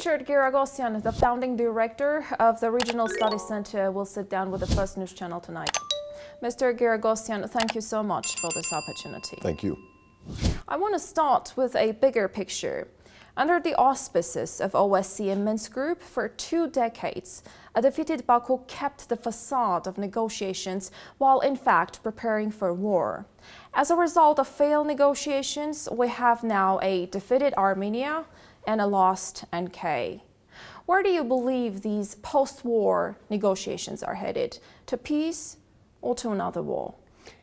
Richard Giragosyan, the founding director of the Regional Study Center, will sit down with the First News Channel tonight. Mr. Giragosyan, thank you so much for this opportunity. Thank you. I want to start with a bigger picture. Under the auspices of OSCE and Minsk Group, for 2 decades, a defeated Baku kept the facade of negotiations while in fact preparing for war. As a result of failed negotiations, we have now a defeated Armenia and a lost NK. Where do you believe these post-war negotiations are headed? To peace or to another war?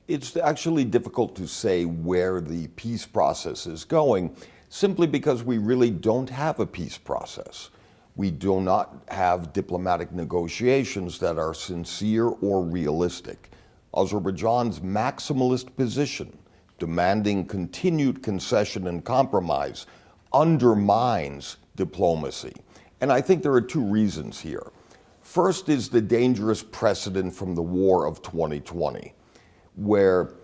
It's actually difficult to say where the peace process is going, simply because we really don't have a peace process. We do not have diplomatic negotiations that are sincere or realistic. Azerbaijan's maximalist position, demanding continued concession and compromise, undermines diplomacy. And I think there are 2 reasons here. First is the dangerous precedent from the war of 2020, where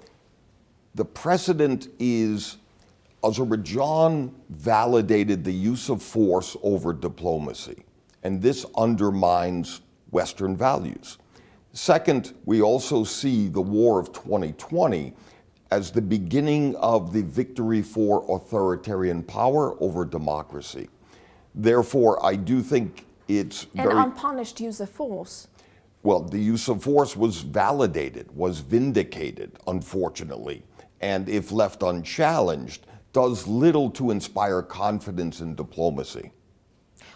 the precedent is Azerbaijan validated the use of force over diplomacy, and this undermines Western values. Second, we also see the war of 2020 as the beginning of the victory for authoritarian power over democracy. Therefore, I do think it's An unpunished use of force. Well, the use of force was validated, was vindicated, unfortunately, and if left unchallenged, does little to inspire confidence in diplomacy.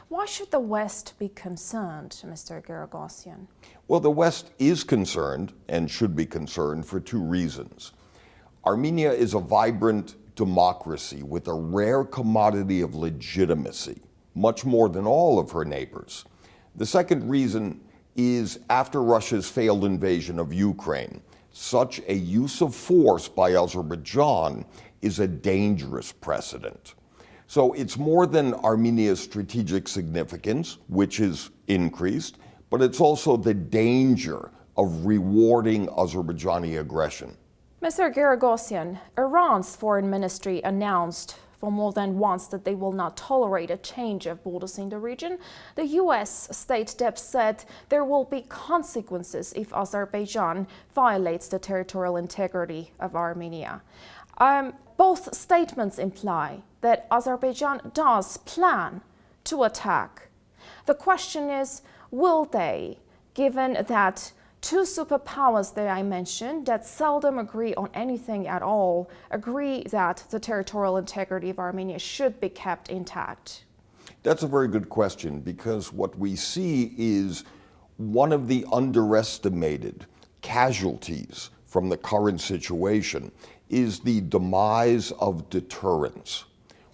Why should the West be concerned, Mr. Giragosyan? Well, the West is concerned and should be concerned for 2 reasons. Armenia is a vibrant democracy with a rare commodity of legitimacy, much more than all of her neighbors. The second reason is after Russia's failed invasion of Ukraine, such a use of force by Azerbaijan is a dangerous precedent. So it's more than Armenia's strategic significance, which is increased, but it's also the danger of rewarding Azerbaijani aggression. Mr. Giragosyan, Iran's foreign ministry announced for more than once that they will not tolerate a change of borders in the region. The U.S. State Dep said there will be consequences if Azerbaijan violates the territorial integrity of Armenia. Both statements imply that Azerbaijan does plan to attack. The question is, will they, given that 2 superpowers that I mentioned that seldom agree on anything at all, agree that the territorial integrity of Armenia should be kept intact? That's a very good question, because what we see is one of the underestimated casualties from the current situation is the demise of deterrence,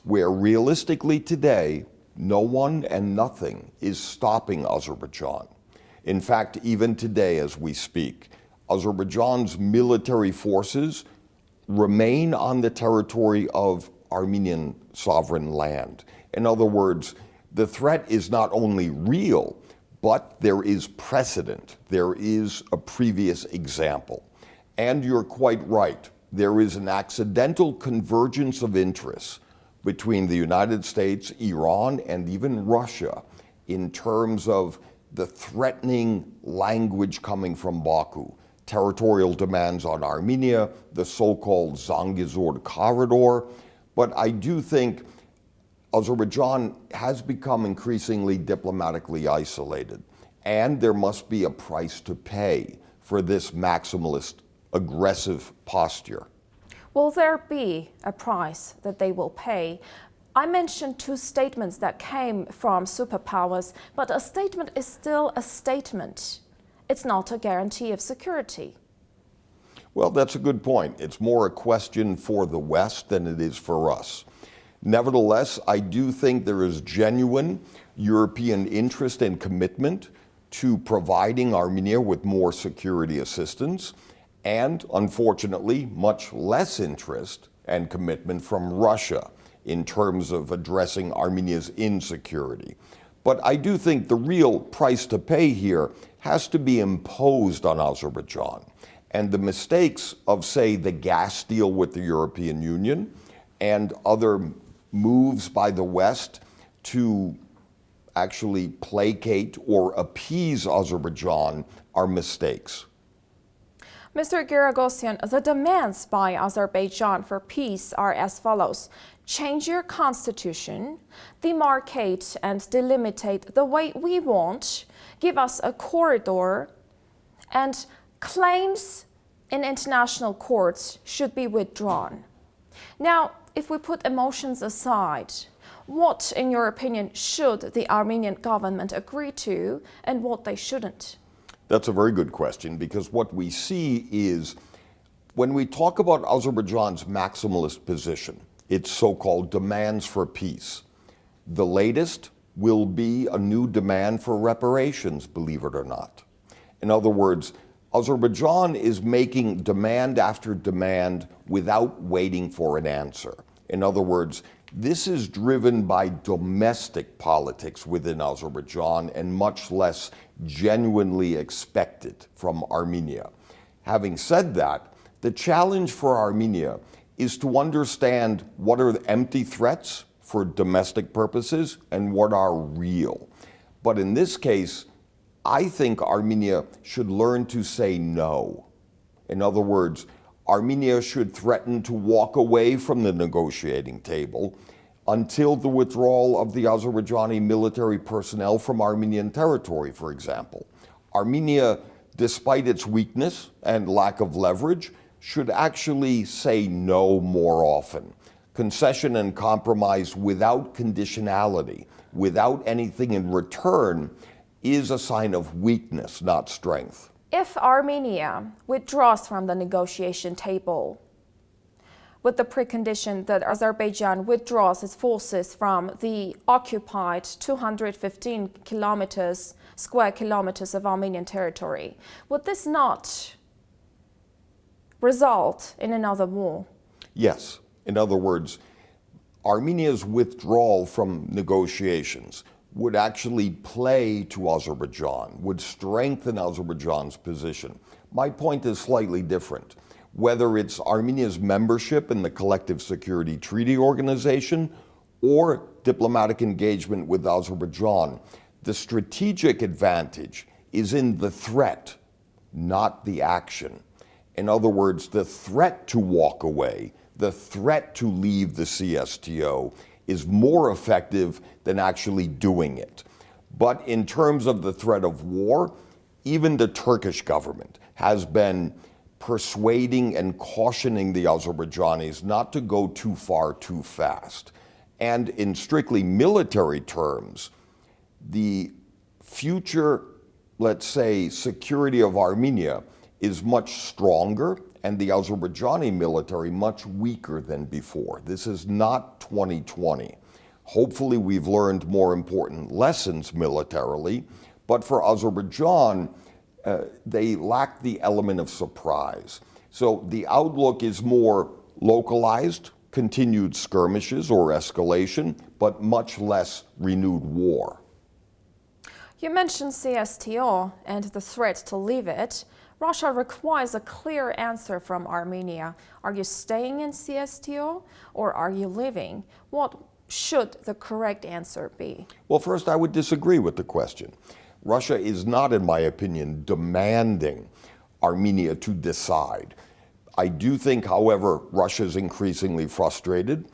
where realistically today, no one and nothing is stopping Azerbaijan. In fact, even today as we speak, Azerbaijan's military forces remain on the territory of Armenian sovereign land. In other words, the threat is not only real, but there is precedent. There is a previous example. And you're quite right. There is an accidental convergence of interests between the United States, Iran, and even Russia in terms of the threatening language coming from Baku, territorial demands on Armenia, the so-called Zangezur corridor. But I do think Azerbaijan has become increasingly diplomatically isolated, and there must be a price to pay for this maximalist, aggressive posture. Will there be a price that they will pay? I mentioned 2 statements that came from superpowers, but a statement is still a statement. It's not a guarantee of security. Well, that's a good point. It's more a question for the West than it is for us. Nevertheless, I do think there is genuine European interest and commitment to providing Armenia with more security assistance, and unfortunately, much less interest and commitment from Russia in terms of addressing Armenia's insecurity. But I do think the real price to pay here has to be imposed on Azerbaijan. And the mistakes of, say, the gas deal with the European Union and other moves by the West to actually placate or appease Azerbaijan are mistakes. Mr. Giragosyan, the demands by Azerbaijan for peace are as follows. Change your constitution, demarcate and delimitate the way we want, give us a corridor, and claims in international courts should be withdrawn. Now, if we put emotions aside, what, in your opinion, should the Armenian government agree to and what they shouldn't? That's a very good question, because what we see is when we talk about Azerbaijan's maximalist position, its so-called demands for peace, the latest will be a new demand for reparations, believe it or not. In other words, Azerbaijan is making demand after demand without waiting for an answer. In other words, this is driven by domestic politics within Azerbaijan and much less genuinely expected from Armenia. Having said that, the challenge for Armenia is to understand what are the empty threats for domestic purposes and what are real. But in this case, I think Armenia should learn to say no. In other words, Armenia should threaten to walk away from the negotiating table until the withdrawal of the Azerbaijani military personnel from Armenian territory, for example. Armenia, despite its weakness and lack of leverage, should actually say no more often. Concession and compromise without conditionality, without anything in return, is a sign of weakness, not strength. If Armenia withdraws from the negotiation table, with the precondition that Azerbaijan withdraws its forces from the occupied 215 square kilometers of Armenian territory, would this not result in another war? Yes. In other words, Armenia's withdrawal from negotiations would actually play to Azerbaijan, would strengthen Azerbaijan's position. My point is slightly different. Whether it's Armenia's membership in the Collective Security Treaty Organization or diplomatic engagement with Azerbaijan, the strategic advantage is in the threat, not the action. In other words, the threat to walk away, the threat to leave the CSTO is more effective than actually doing it. But in terms of the threat of war, even the Turkish government has been persuading and cautioning the Azerbaijanis not to go too far too fast. And in strictly military terms, the future, let's say, security of Armenia is much stronger and the Azerbaijani military much weaker than before. This is not 2020. Hopefully we've learned more important lessons militarily, but for Azerbaijan, they lack the element of surprise. So the outlook is more localized, continued skirmishes or escalation, but much less renewed war. You mentioned CSTO and the threat to leave it. Russia requires a clear answer from Armenia. Are you staying in CSTO or are you leaving? What should the correct answer be? Well, first, I would disagree with the question. Russia is not, in my opinion, demanding Armenia to decide. I do think, however, Russia is increasingly frustrated,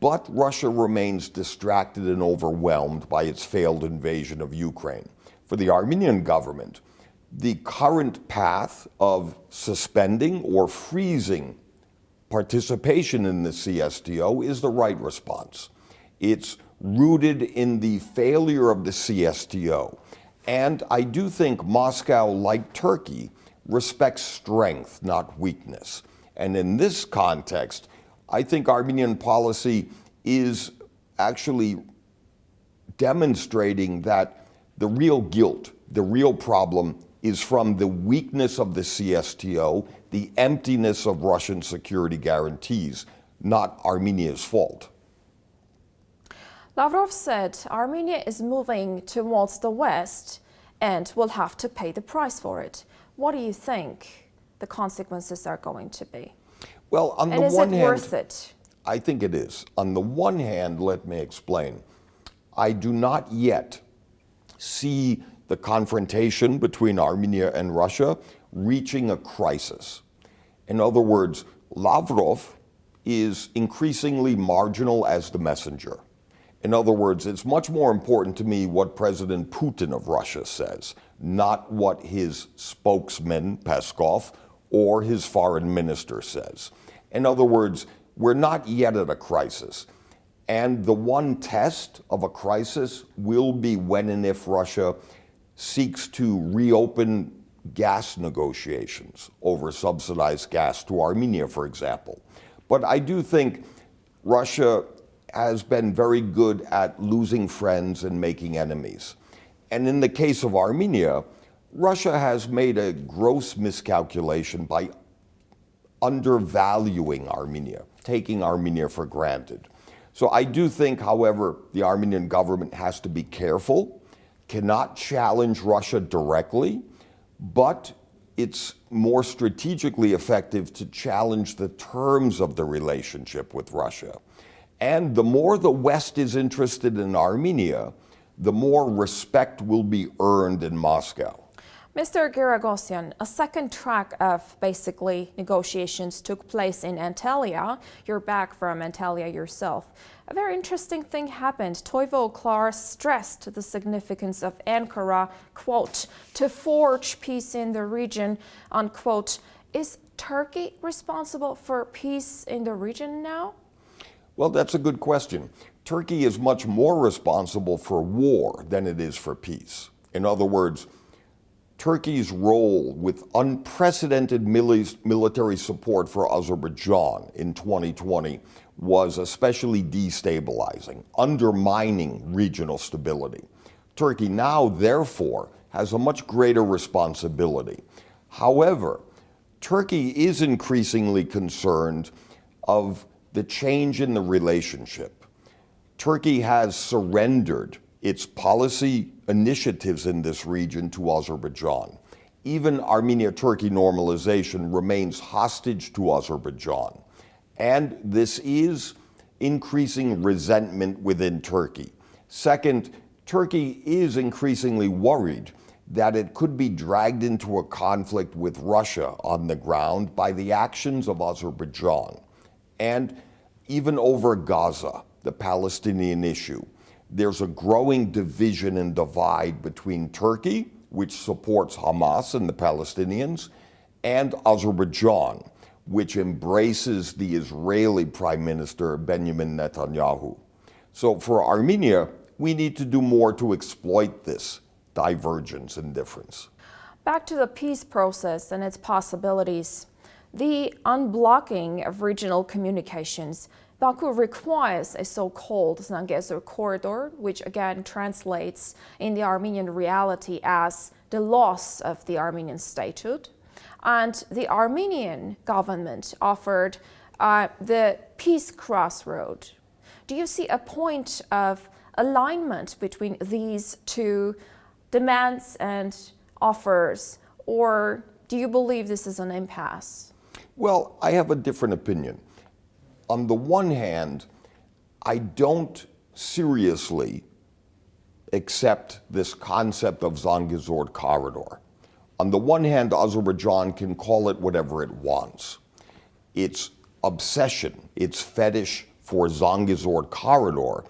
but Russia remains distracted and overwhelmed by its failed invasion of Ukraine. For the Armenian government, the current path of suspending or freezing participation in the CSTO is the right response. It's rooted in the failure of the CSTO. And I do think Moscow, like Turkey, respects strength, not weakness. And in this context, I think Armenian policy is actually demonstrating that the real guilt, the real problem is from the weakness of the CSTO, the emptiness of Russian security guarantees, not Armenia's fault. Lavrov said Armenia is moving towards the West and will have to pay the price for it. What do you think the consequences are going to be? Well, on the And is one it hand, worth it? I think it is. On the one hand, let me explain. I do not yet see the confrontation between Armenia and Russia reaching a crisis. In other words, Lavrov is increasingly marginal as the messenger. In other words, it's much more important to me what President Putin of Russia says, not what his spokesman, Peskov, or his foreign minister says. In other words, we're not yet at a crisis. And the one test of a crisis will be when and if Russia seeks to reopen gas negotiations over subsidized gas to Armenia, for example. But I do think Russia has been very good at losing friends and making enemies. And in the case of Armenia, Russia has made a gross miscalculation by undervaluing Armenia, taking Armenia for granted. So I do think, however, the Armenian government has to be careful, cannot challenge Russia directly, but it's more strategically effective to challenge the terms of the relationship with Russia. And the more the West is interested in Armenia, the more respect will be earned in Moscow. Mr. Giragosyan, a second track of basically negotiations took place in Antalya. You're back from Antalya yourself. A very interesting thing happened. Toivo Klar stressed the significance of Ankara, quote, to forge peace in the region, unquote. Is Turkey responsible for peace in the region now? Well, that's a good question. Turkey is much more responsible for war than it is for peace. In other words, Turkey's role with unprecedented military support for Azerbaijan in 2020 was especially destabilizing, undermining regional stability. Turkey now, therefore, has a much greater responsibility. However, Turkey is increasingly concerned of the change in the relationship. Turkey has surrendered its policy initiatives in this region to Azerbaijan. Even Armenia-Turkey normalization remains hostage to Azerbaijan. And this is increasing resentment within Turkey. Second, Turkey is increasingly worried that it could be dragged into a conflict with Russia on the ground by the actions of Azerbaijan. And even over Gaza, the Palestinian issue, there's a growing division and divide between Turkey, which supports Hamas and the Palestinians, and Azerbaijan, which embraces the Israeli Prime Minister Benjamin Netanyahu. So for Armenia, we need to do more to exploit this divergence and difference. Back to the peace process and its possibilities. The unblocking of regional communications. Baku requires a so-called Zangezur corridor, which again translates in the Armenian reality as the loss of the Armenian statehood. And the Armenian government offered the peace crossroad. Do you see a point of alignment between these two demands and offers, or do you believe this is an impasse? Well, I have a different opinion. On the one hand, I don't seriously accept this concept of Zangezur corridor. On the one hand, Azerbaijan can call it whatever it wants. Its obsession, its fetish for Zangezur corridor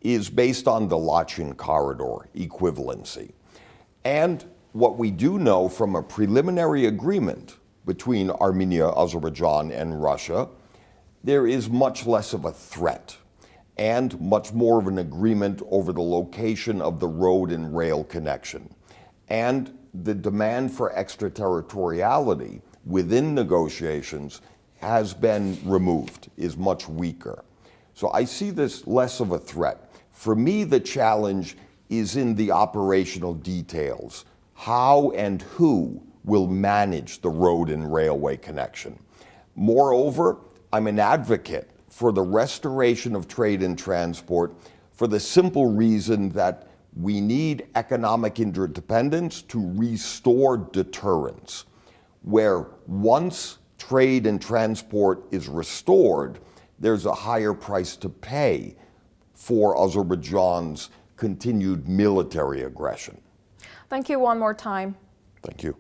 is based on the Lachin corridor equivalency. And what we do know from a preliminary agreement between Armenia, Azerbaijan, and Russia, there is much less of a threat and much more of an agreement over the location of the road and rail connection. And the demand for extraterritoriality within negotiations has been removed, is much weaker. So I see this less of a threat. For me, the challenge is in the operational details. How and who will manage the road and railway connection? Moreover, I'm an advocate for the restoration of trade and transport for the simple reason that we need economic interdependence to restore deterrence, where once trade and transport is restored, there's a higher price to pay for Azerbaijan's continued military aggression. Thank you one more time. Thank you.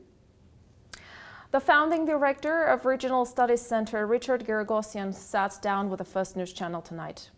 The founding director of Regional Studies Center, Richard Geragosyan, sat down with the First News Channel tonight.